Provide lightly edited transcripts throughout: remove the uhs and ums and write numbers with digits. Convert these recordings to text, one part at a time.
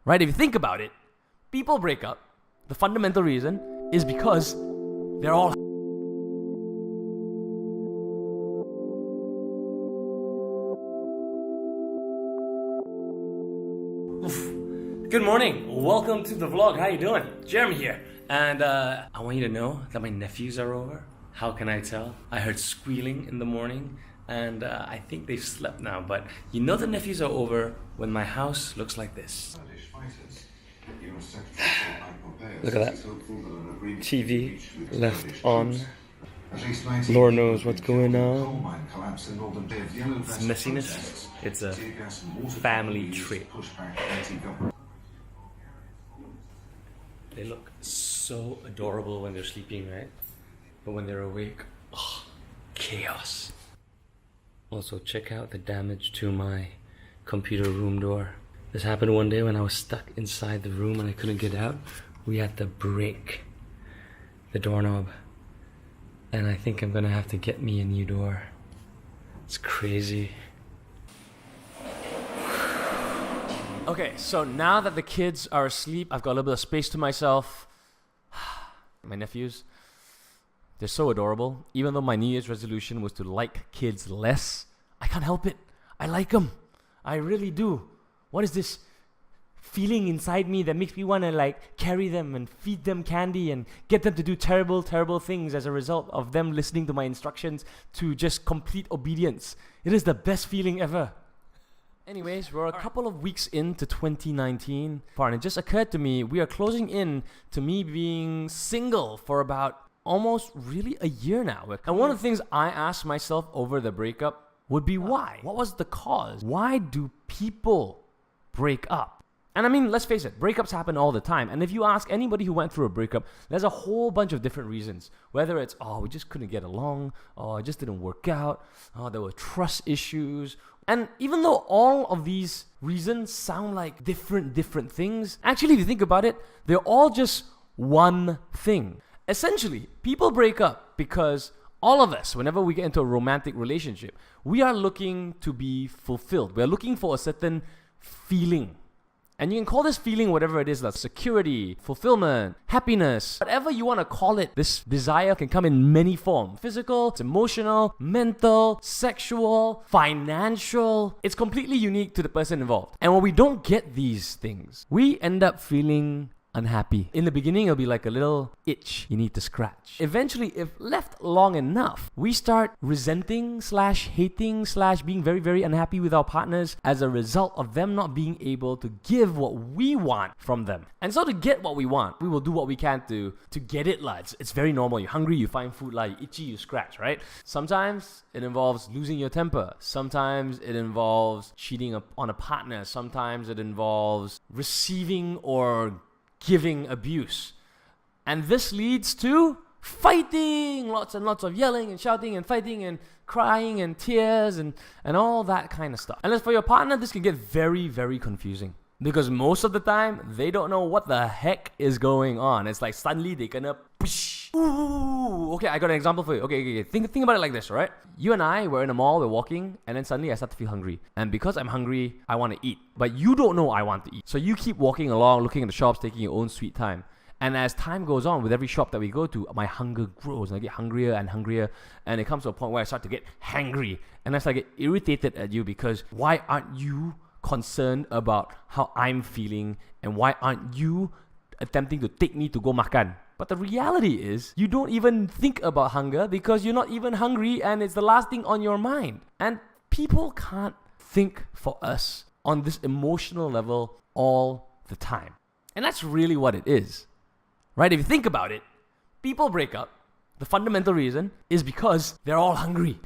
Right? If you think about it, people break up. The fundamental reason is because they're all Good morning. Welcome to the vlog. How you doing? Jeremy here. And I want you to know that my nephews are over. How can I tell? I heard squealing in the morning and I think they've slept now. But you know the nephews are over when my house looks like this. Look at that. TV left on. Lord knows what's going on. It's messiness. It's a family trait. They look so adorable when they're sleeping, right? But when they're awake, chaos. Also, check out the damage to my computer room door. This happened one day when I was stuck inside the room and I couldn't get out. We had to break the doorknob. And I think I'm gonna have to get me a new door. It's crazy. Okay, so now that the kids are asleep, I've got a little bit of space to myself. My nephews, they're so adorable. Even though my New Year's resolution was to like kids less, I can't help it. I like them. I really do. What is this feeling inside me that makes me want to carry them and feed them candy and get them to do terrible, terrible things as a result of them listening to my instructions to just complete obedience? It is the best feeling ever. Anyways, we're a couple of weeks into 2019, and it just occurred to me, we are closing in to me being single for about almost really a year now. And one of the things I asked myself over the breakup would be why? What was the cause? Why do people break up? And I mean, let's face it, breakups happen all the time. And if you ask anybody who went through a breakup, there's a whole bunch of different reasons. Whether it's, we just couldn't get along, it just didn't work out, there were trust issues. And even though all of these reasons sound like different things, actually, if you think about it, they're all just one thing. Essentially, people break up because all of us, whenever we get into a romantic relationship, we are looking to be fulfilled. We're looking for a certain feeling. And you can call this feeling whatever it is, like security, fulfillment, happiness, whatever you want to call it. This desire can come in many forms. Physical, it's emotional, mental, sexual, financial. It's completely unique to the person involved. And when we don't get these things, we end up feeling unhappy. In the beginning, it'll be like a little itch you need to scratch. Eventually, if left long enough, we start resenting / hating / being very, very unhappy with our partners as a result of them not being able to give what we want from them. And so to get what we want, we will do what we can to get it. It's very normal. You're hungry, you find food. You're itchy, you scratch, right? Sometimes it involves losing your temper. Sometimes it involves cheating on a partner. Sometimes it involves receiving or giving abuse. And this leads to fighting, lots and lots of yelling and shouting and fighting and crying and tears and all that kind of stuff. And as for your partner, this can get very, very confusing because most of the time, they don't know what the heck is going on. It's like suddenly they gonna push. Ooh, okay, I got an example for you. Okay. Think about it like this, right? You and I were in a mall, we're walking, and then suddenly I start to feel hungry. And because I'm hungry, I want to eat. But you don't know I want to eat. So you keep walking along, looking at the shops, taking your own sweet time. And as time goes on, with every shop that we go to, my hunger grows. And I get hungrier and hungrier. And it comes to a point where I start to get hangry. And I start to get irritated at you because why aren't you concerned about how I'm feeling? And why aren't you attempting to take me to go makan? But the reality is, you don't even think about hunger because you're not even hungry and it's the last thing on your mind. And people can't think for us on this emotional level all the time. And that's really what it is, right? If you think about it, people break up. The fundamental reason is because they're all hungry.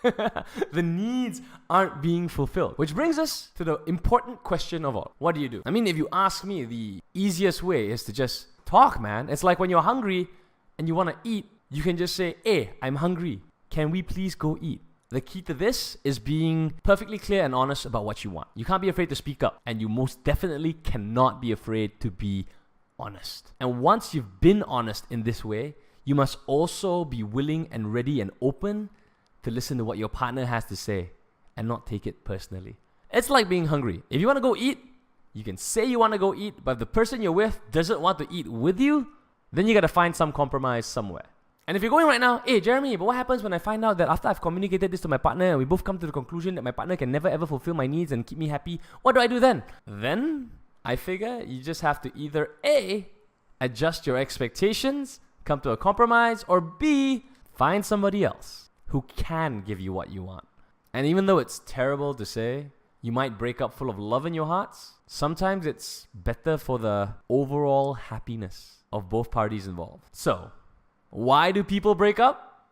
The needs aren't being fulfilled. Which brings us to the important question of all. What do you do? I mean, if you ask me, the easiest way is to just talk, man. It's like when you're hungry and you want to eat, you can just say, hey, I'm hungry. Can we please go eat? The key to this is being perfectly clear and honest about what you want. You can't be afraid to speak up, and you most definitely cannot be afraid to be honest. And once you've been honest in this way, you must also be willing and ready and open to listen to what your partner has to say and not take it personally. It's like being hungry. If you want to go eat, You can say you want to go eat, but if the person you're with doesn't want to eat with you, then you got to find some compromise somewhere. And if you're going right now, hey Jeremy, but what happens when I find out that after I've communicated this to my partner and we both come to the conclusion that my partner can never ever fulfill my needs and keep me happy, what do I do then? Then, I figure you just have to either A, adjust your expectations, come to a compromise, or B, find somebody else who can give you what you want. And even though it's terrible to say, you might break up full of love in your hearts, sometimes it's better for the overall happiness of both parties involved. So, why do people break up?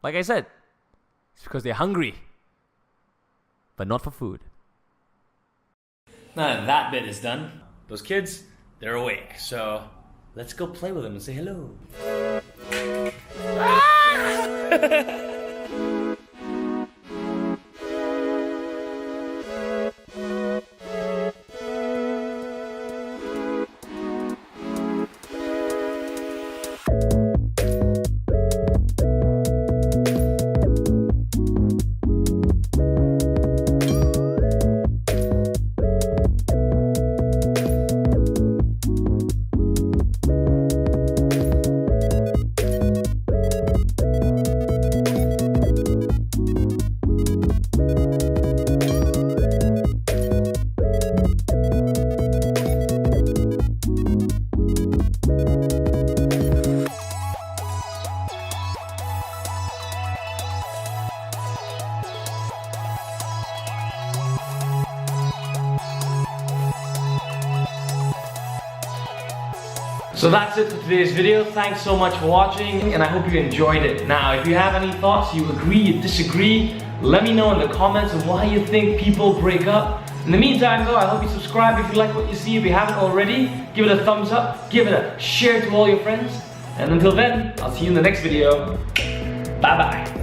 Like I said, it's because they're hungry, but not for food. Now that bit is done, those kids, they're awake. So let's go play with them and say hello. So that's it for today's video. Thanks so much for watching, and I hope you enjoyed it. Now, if you have any thoughts, you agree, you disagree, let me know in the comments of why you think people break up. In the meantime though, I hope you subscribe if you like what you see. If you haven't already, give it a thumbs up, give it a share to all your friends. And until then, I'll see you in the next video. Bye bye.